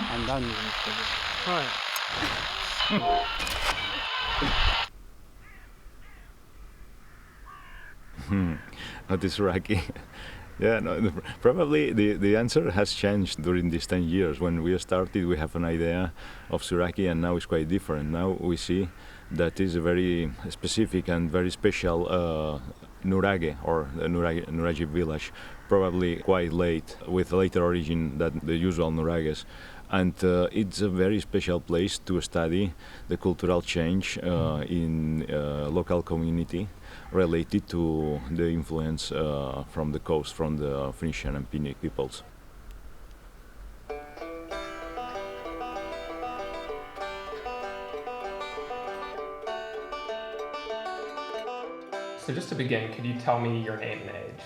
I'm done. Right. That is Iraqi. Yeah, no, probably the answer has changed during these 10 years. When we started, we have an idea of Suraki, and now it's quite different. Now we see that is a very specific and very special nurage, or nuragi village, probably quite late, with later origin than the usual nurages. And it's a very special place to study the cultural change in local community related to the influence from the coast, from the Phoenician and Punic peoples. So just to begin, could you tell me your name and age?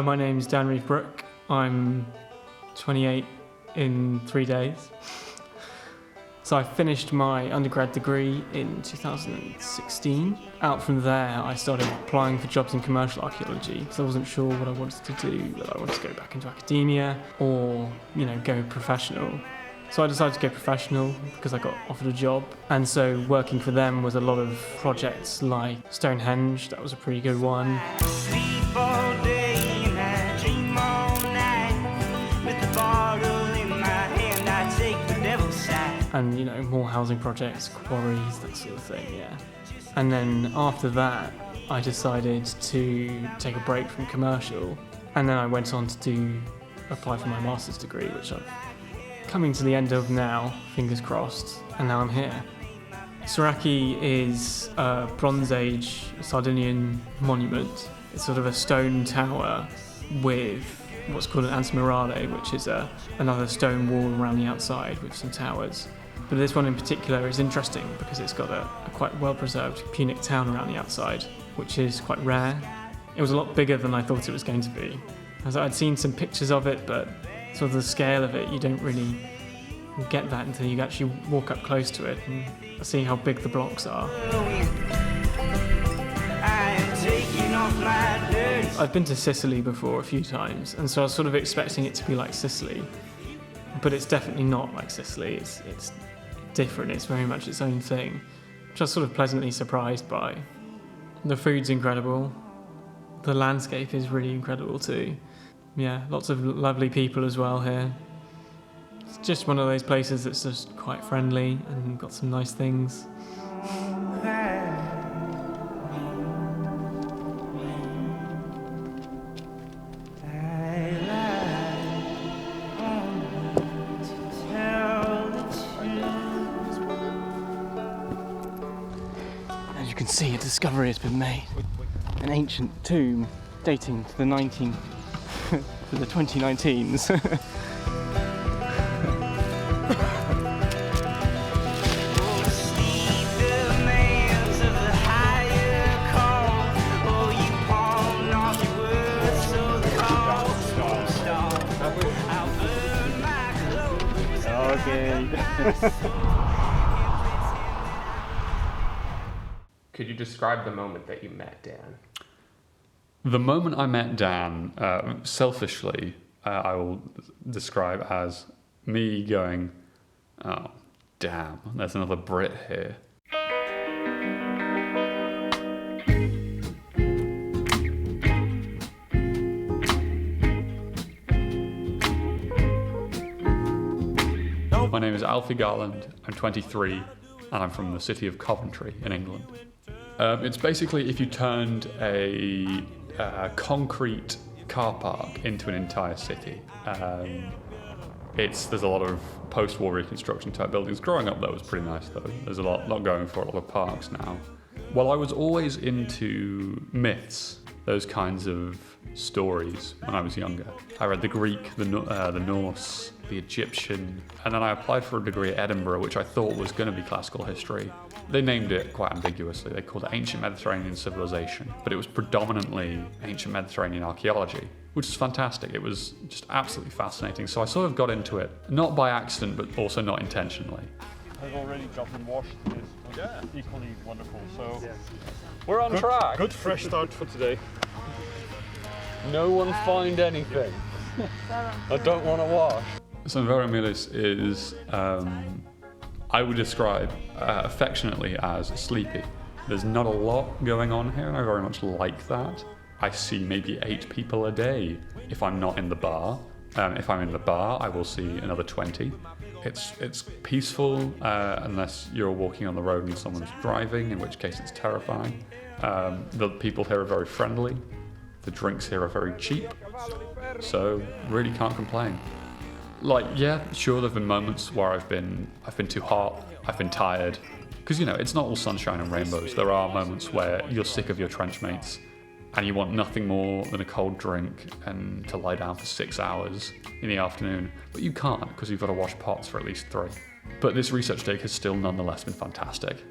My name's Dan Reeve-Brook. I'm 28 in 3 days. So I finished my undergrad degree in 2016. Out from there, I started applying for jobs in commercial archaeology because I wasn't sure what I wanted to do, whether I wanted to go back into academia or, go professional. So I decided to go professional because I got offered a job. And so working for them was a lot of projects like Stonehenge, that was a pretty good one. Sleep all day and I dream all night. With the bottle in my hand, I take the devil's side. And, more housing projects, quarries, that sort of thing, yeah. And then after that, I decided to take a break from commercial. And then I went on to apply for my master's degree, which I'm coming to the end of now, fingers crossed, and now I'm here. Suraki is a Bronze Age Sardinian monument. It's sort of a stone tower with what's called an Antrum, which is another stone wall around the outside with some towers. But this one in particular is interesting because it's got a quite well-preserved Punic town around the outside, which is quite rare. It was a lot bigger than I thought it was going to be. As I'd seen some pictures of it, but sort of the scale of it, you don't really get that until you actually walk up close to it and see how big the blocks are. I've been to Sicily before a few times, and so I was sort of expecting it to be like Sicily, but it's definitely not like Sicily. It's different, it's very much its own thing, which I was sort of pleasantly surprised by. The food's incredible, the landscape is really incredible too. Yeah, lots of lovely people as well here. It's just one of those places that's just quite friendly and got some nice things. As you can see, a discovery has been made. An ancient tomb dating to the 2019s. Could you describe the moment that you met Dan? The moment I met Dan, selfishly, I will describe as me going, oh, damn, there's another Brit here. My name is Alfie Garland, I'm 23, and I'm from the city of Coventry in England. It's basically if you turned a concrete car park into an entire city. There's a lot of post-war reconstruction type buildings. Growing up, that was pretty nice though. There's a lot going for a lot of parks now. Well, I was always into myths, those kinds of stories when I was younger. I read the Greek, the Norse, the Egyptian, and then I applied for a degree at Edinburgh, which I thought was going to be classical history. They named it quite ambiguously. They called it Ancient Mediterranean Civilization, but it was predominantly Ancient Mediterranean Archaeology, which is fantastic. It was just absolutely fascinating. So I sort of got into it, not by accident, but also not intentionally. I've already dropped and washed this. Yeah. Equally wonderful. So We're on track. Good fresh start for today. No one find anything. I don't want to wash. So Veromilis is, I would describe affectionately as sleepy. There's not a lot going on here, and I very much like that. I see maybe 8 people a day if I'm not in the bar. If I'm in the bar, I will see another 20. It's peaceful unless you're walking on the road and someone's driving, in which case it's terrifying. The people here are very friendly. The drinks here are very cheap. So really can't complain. Like, yeah, sure, there've been moments where I've been too hot, I've been tired. Because, you know, it's not all sunshine and rainbows. There are moments where you're sick of your trench mates and you want nothing more than a cold drink and to lie down for 6 hours in the afternoon. But you can't, because you've got to wash pots for at least 3. But this research dig has still nonetheless been fantastic.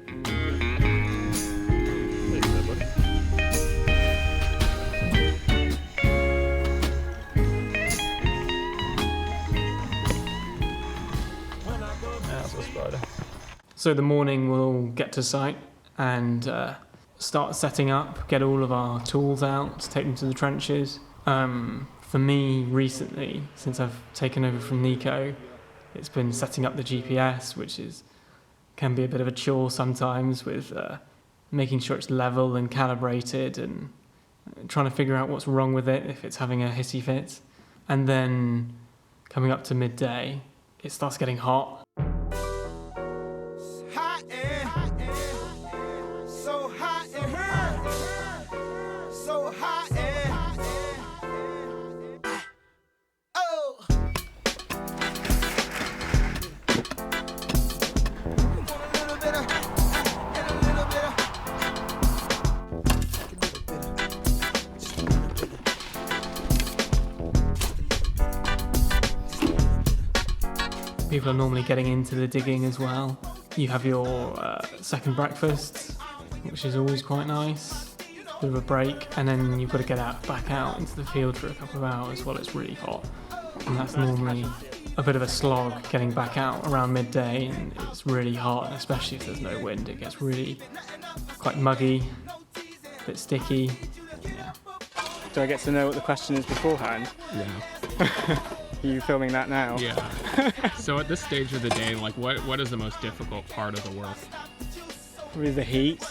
So the morning we'll get to site and start setting up, get all of our tools out, take them to the trenches. For me recently, since I've taken over from Nico, it's been setting up the GPS, which can be a bit of a chore sometimes, with making sure it's level and calibrated and trying to figure out what's wrong with it, if it's having a hissy fit. And then coming up to midday, it starts getting hot. People are normally getting into the digging as well. You have your second breakfast, which is always quite nice. Bit of a break, and then you've got to get back out into the field for a couple of hours while it's really hot. And that's normally a bit of a slog getting back out around midday, and it's really hot, and especially if there's no wind, it gets really quite muggy, a bit sticky. Yeah. Do I get to know what the question is beforehand? Yeah. Are you filming that now? Yeah. So at this stage of the day, like what is the most difficult part of the work? Probably the heat.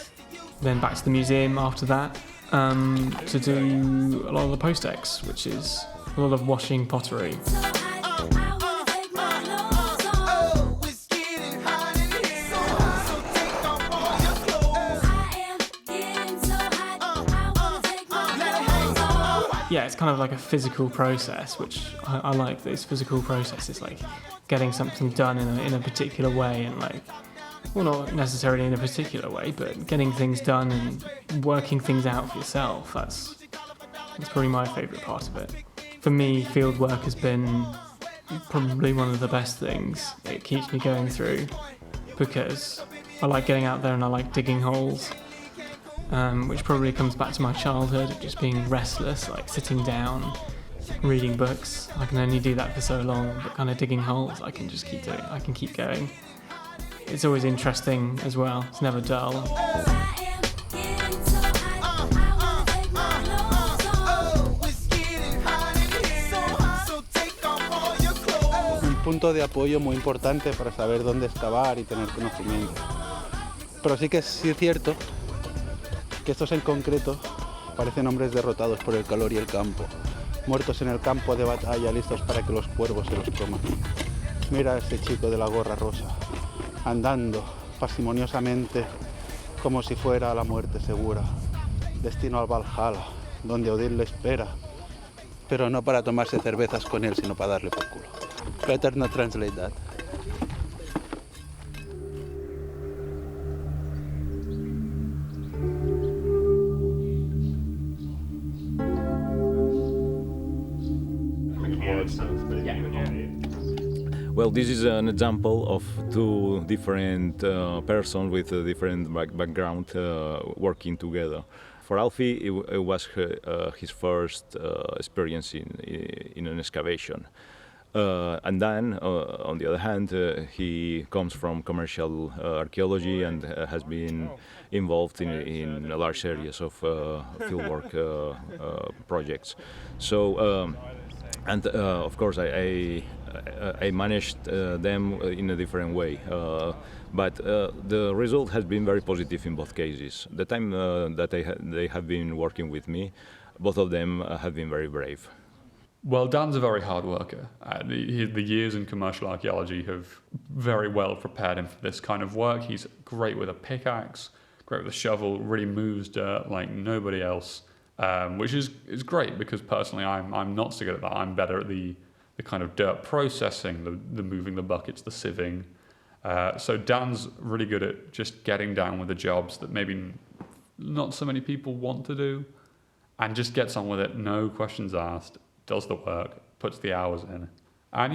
Then back to the museum after that to do a lot of the post-ex, which is a lot of washing pottery. Yeah, it's kind of like a physical process, which I like. This physical process is like getting something done in a particular way, and like, well, not necessarily in a particular way, but getting things done and working things out for yourself. That's probably my favourite part of it. For me, field work has been probably one of the best things. It keeps me going through because I like getting out there and I like digging holes. Which probably comes back to my childhood of just being restless, like sitting down, reading books. I can only do that for so long, but kind of digging holes, I can just keep doing. I can keep going. It's always interesting as well. It's never dull. Un punto de apoyo muy importante para saber dónde excavar y tener conocimiento. Pero sí que es cierto que estos en concreto parecen hombres derrotados por el calor y el campo, muertos en el campo de batalla, listos para que los cuervos se los coman. Mira a ese chico de la gorra rosa, andando parsimoniosamente como si fuera a la muerte segura, destino al Valhalla, donde Odín le espera, pero no para tomarse cervezas con él, sino para darle por culo. Better not translate that. Well, this is an example of 2 different persons with a different background working together. For Alfie, it was his first experience in an excavation. And then, on the other hand, he comes from commercial archaeology and has been involved in large areas of fieldwork projects. So and of course I managed them in a different way. But the result has been very positive in both cases. The time that they have been working with me, both of them have been very brave. Well, Dan's a very hard worker. The years in commercial archaeology have very well prepared him for this kind of work. He's great with a pickaxe, great with a shovel, really moves dirt like nobody else, which is great because personally I'm not so good at that. I'm better at the kind of dirt processing, the moving the buckets, the sieving. So Dan's really good at just getting down with the jobs that maybe not so many people want to do, and just gets on with it, no questions asked. Does the work, puts the hours in. And,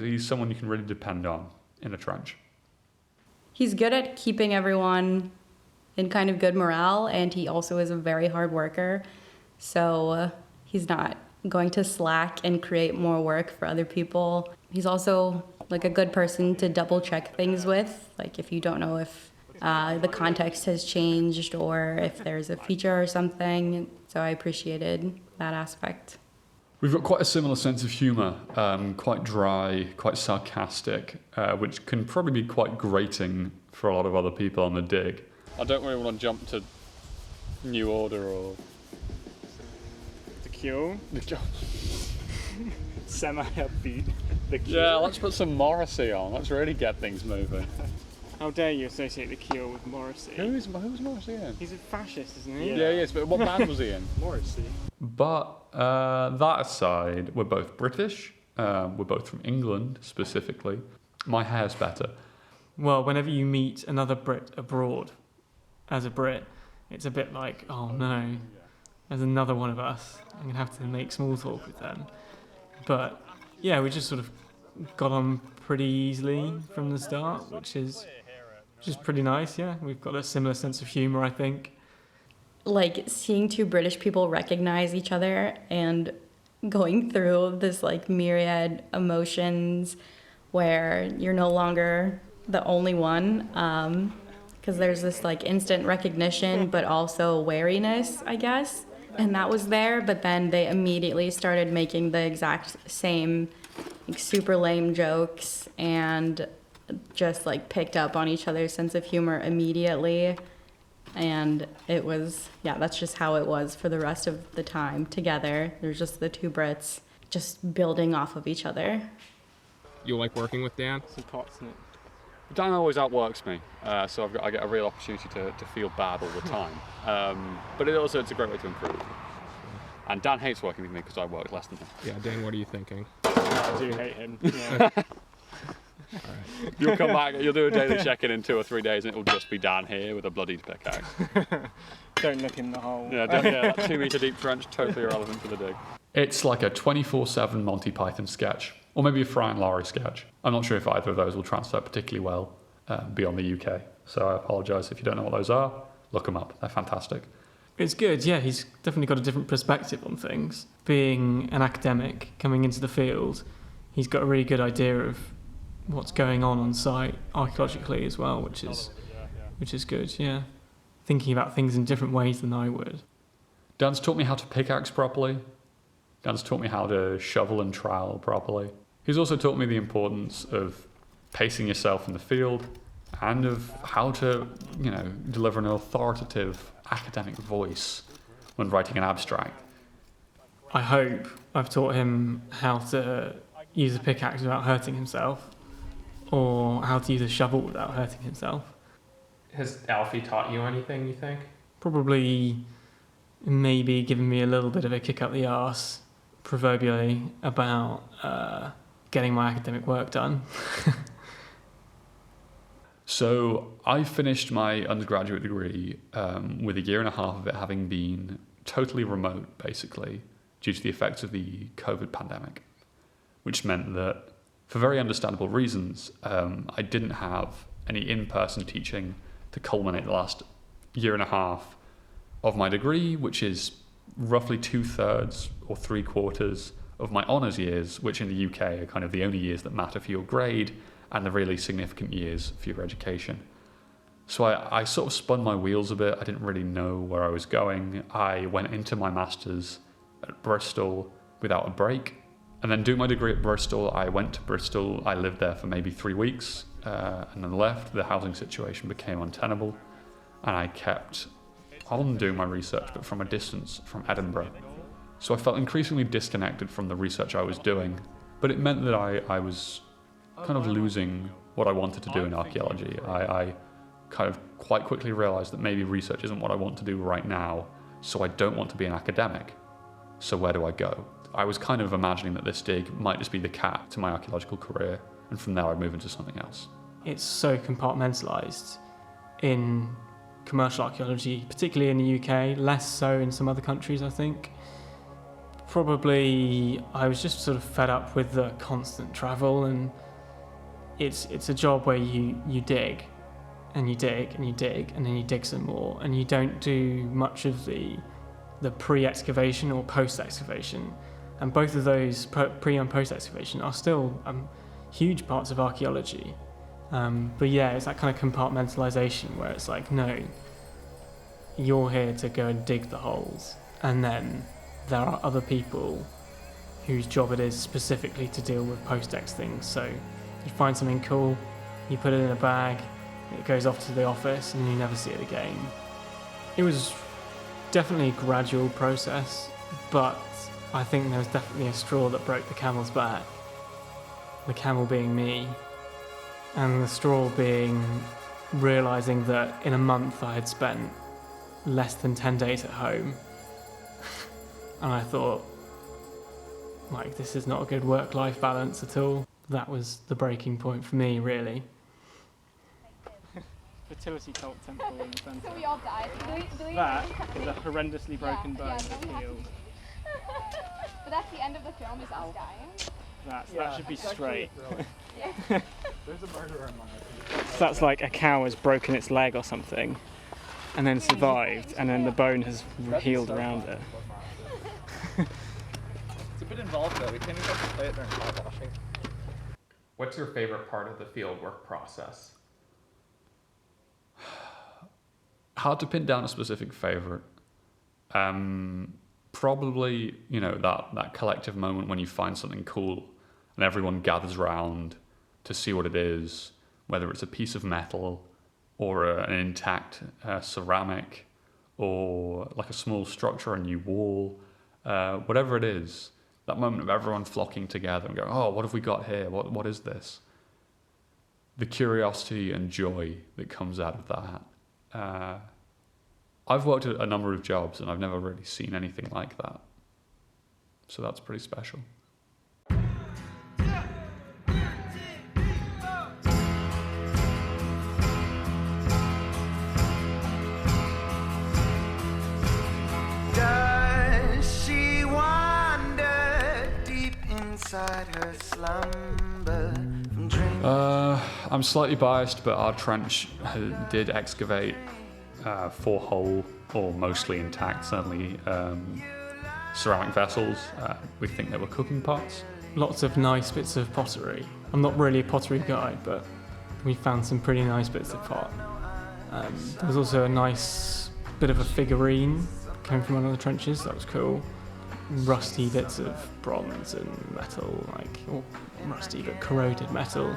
he's someone you can really depend on in a trench. He's good at keeping everyone in kind of good morale, and he also is a very hard worker. So he's not going to slack and create more work for other people. He's also like a good person to double check things with. Like if you don't know if the context has changed or if there's a feature or something. So I appreciated that aspect. We've got quite a similar sense of humour, quite dry, quite sarcastic, which can probably be quite grating for a lot of other people on the dig. I don't really want to jump to New Order or The Cure. Semi-upbeat. The Cure. yeah. Let's put some Morrissey on. Let's really get things moving. How dare you associate The Cure with Morrissey? Who's Morrissey in? He's a fascist, isn't he? Yeah, yes. But what band was he in? Morrissey. But that aside, we're both British. We're both from England, specifically. My hair's better. Well, whenever you meet another Brit abroad, as a Brit, it's a bit like, oh no, there's another one of us. I'm going to have to make small talk with them. But yeah, we just sort of got on pretty easily from the start, which is pretty nice, yeah. We've got a similar sense of humour, I think. Like seeing two British people recognize each other and going through this like myriad emotions where you're no longer the only one, because there's this like instant recognition but also wariness, I guess, and that was there. But then they immediately started making the exact same like super lame jokes and just like picked up on each other's sense of humor immediately. And it was, that's just how it was for the rest of the time together. There's just the two Brits just building off of each other. You like working with Dan? Some pots in it. Dan always outworks me, so I get a real opportunity to feel bad all the time. But it's a great way to improve. And Dan hates working with me because I work less than him. Yeah, Dan, what are you thinking? I do hate him. Yeah. Right. You'll come back, you'll do a daily check-in in 2 or 3 days, and it'll just be Dan here with a bloodied pickaxe. Don't look in the hole. Yeah, that 2-metre deep trench, totally irrelevant to the dig. It's like a 24/7 Monty Python sketch, or maybe a Fry and Laurie sketch. I'm not sure if either of those will transfer particularly well beyond the UK, so I apologise if you don't know what those are. Look them up, they're fantastic. It's good, yeah, he's definitely got a different perspective on things. Being an academic, coming into the field, he's got a really good idea of what's going on site archaeologically as well, which is good, yeah. Thinking about things in different ways than I would. Dan's taught me how to pickaxe properly. Dan's taught me how to shovel and trowel properly. He's also taught me the importance of pacing yourself in the field and of how to, deliver an authoritative academic voice when writing an abstract. I hope I've taught him how to use a pickaxe without hurting himself, or how to use a shovel without hurting himself. Has Alfie taught you anything, you think? Probably maybe giving me a little bit of a kick up the arse, proverbially, about getting my academic work done. So I finished my undergraduate degree with 1.5 years of it having been totally remote, basically, due to the effects of the COVID pandemic, which meant that, for very understandable reasons, I didn't have any in-person teaching to culminate the last 1.5 years of my degree, which is roughly 2/3 or 3/4 of my honours years, which in the UK are kind of the only years that matter for your grade and the really significant years for your education. So I sort of spun my wheels a bit. I didn't really know where I was going. I went into my master's at Bristol without a break, And then doing my degree at Bristol, I went to Bristol. I lived there for maybe 3 weeks and then left. The housing situation became untenable, and I kept on doing my research, but from a distance from Edinburgh. So I felt increasingly disconnected from the research I was doing, but it meant that I was kind of losing what I wanted to do in archaeology. I kind of quite quickly realized that maybe research isn't what I want to do right now, so I don't want to be an academic. So where do I go? I was kind of imagining that this dig might just be the cap to my archaeological career, and from there I'd move into something else. It's so compartmentalised in commercial archaeology, particularly in the UK, less so in some other countries, I think. Probably I was just sort of fed up with the constant travel, and it's a job where you dig and you dig and you dig and then you dig some more, and you don't do much of the pre-excavation or post-excavation. And both of those, pre and post-excavation, are still huge parts of archaeology. But yeah, it's that kind of compartmentalisation where it's like, no, you're here to go and dig the holes, and then there are other people whose job it is specifically to deal with post-ex things. So you find something cool, you put it in a bag, it goes off to the office, and you never see it again. It was definitely a gradual process, but I think there was definitely a straw that broke the camel's back. The camel being me, and the straw being realising that in a month I had spent less than 10 days at home. And I thought, like, this is not a good work-life balance at all. That was the breaking point for me, really. Fertility cult temple in the centre. So we all died. That is a horrendously broken bone that's healed. But that's the end of the film, is us dying. That should be straight. Yeah. There's a murderer among us. So that's like a cow has broken its leg or something, and then survived, and then the bone has healed around it. It's a bit involved though. We can't even play it during car washing. What's your favorite part of the fieldwork process? Hard to pin down a specific favourite. Probably, that collective moment when you find something cool and everyone gathers round to see what it is, whether it's a piece of metal or an intact ceramic or like a small structure, a new wall, whatever it is, that moment of everyone flocking together and going, oh, what have we got here? What is this? The curiosity and joy that comes out of that. I've worked at a number of jobs and I've never really seen anything like that. So that's pretty special. Does she wander deep inside her slumber from dreams? I'm slightly biased, but our trench did excavate 4-hole, or mostly intact, certainly, ceramic vessels. We think they were cooking pots. Lots of nice bits of pottery. I'm not really a pottery guy, but we found some pretty nice bits of pot. There was also a nice bit of a figurine coming from one of the trenches. That was cool. Rusty bits of bronze and metal, or rusty but corroded metal,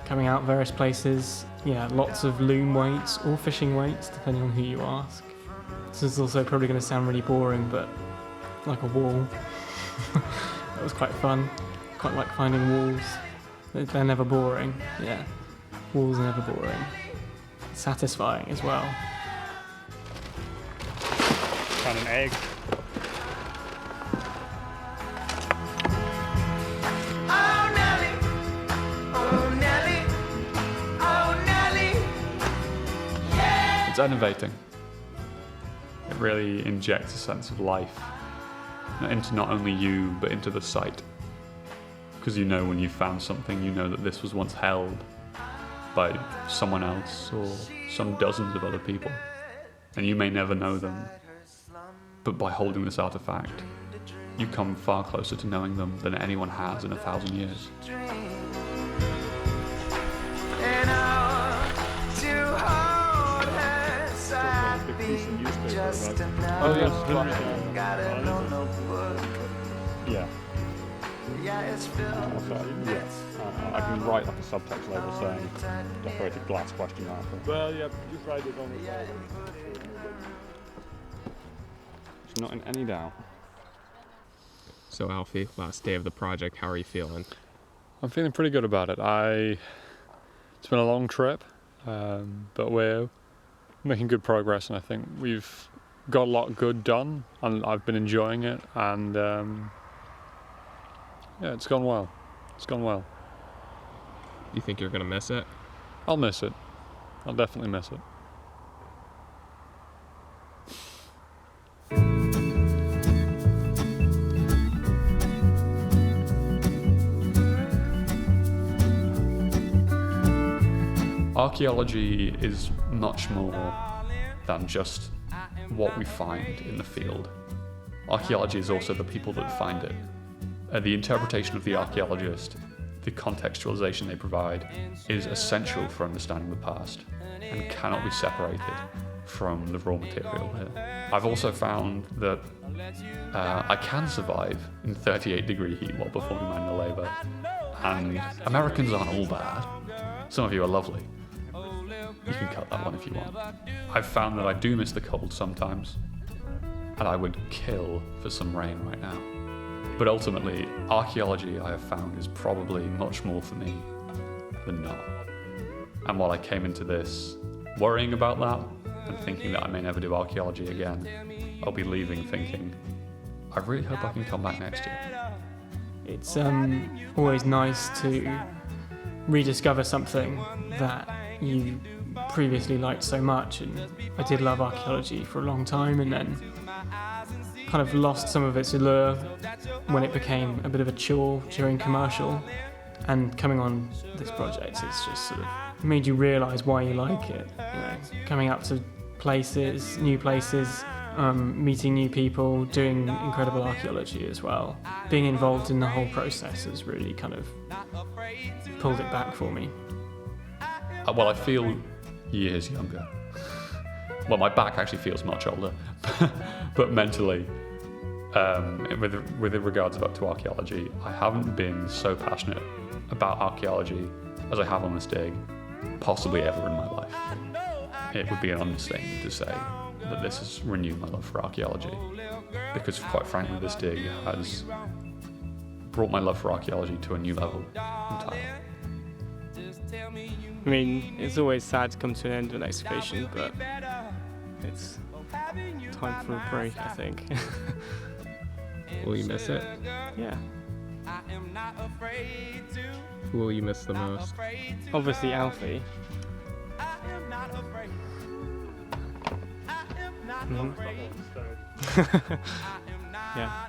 coming out various places. Yeah, lots of loom weights or fishing weights, depending on who you ask. This is also probably going to sound really boring, but like a wall. That was quite fun. Quite like finding walls. They're never boring. Yeah, walls are never boring. Satisfying as well. Found an egg. It's innovating. It really injects a sense of life into not only you, but into the site. Because when you found something, you know that this was once held by someone else or some dozens of other people. And you may never know them. But by holding this artifact, you come far closer to knowing them than anyone has in 1,000 years. Oh, yes. Yeah. I can write like a subtext label saying decorated glass question mark. Well, yeah, just write it on the side. It's not in any doubt. So Alfie, last day of the project, how are you feeling? I'm feeling pretty good about it. It's been a long trip, but we're making good progress, and I think we've got a lot good done, and I've been enjoying it, and yeah, it's gone well. It's gone well. You think you're gonna miss it? I'll miss it. I'll definitely miss it. Archaeology is much more than just what we find in the field. Archaeology is also the people that find it. The interpretation of the archaeologist, the contextualization they provide, is essential for understanding the past and cannot be separated from the raw material here. I've also found that I can survive in 38-degree heat while performing manual labour, and Americans aren't all bad. Some of you are lovely. You can cut that one if you want. I've found that I do miss the cold sometimes, and I would kill for some rain right now. But ultimately, archaeology, I have found, is probably much more for me than not. And while I came into this worrying about that and thinking that I may never do archaeology again, I'll be leaving thinking, I really hope I can come back next year. It's always nice to rediscover something that you previously liked so much, and I did love archaeology for a long time, and then kind of lost some of its allure when it became a bit of a chore during commercial. And coming on this project, it's just sort of made you realise why you like it. You know, coming up to places, new places, meeting new people, doing incredible archaeology as well. Being involved in the whole process has really kind of pulled it back for me. Well, I feel years younger. Well, my back actually feels much older, but mentally, with regards to archaeology, I haven't been so passionate about archaeology as I have on this dig, possibly ever in my life. It would be an understatement to say that this has renewed my love for archaeology, because quite frankly, this dig has brought my love for archaeology to a new level entirely. I mean, it's always sad to come to an end of an excavation, but it's time for a break, I think. Will you miss it? Yeah. Who will you miss the most? Obviously Alfie. Mm-hmm. Yeah.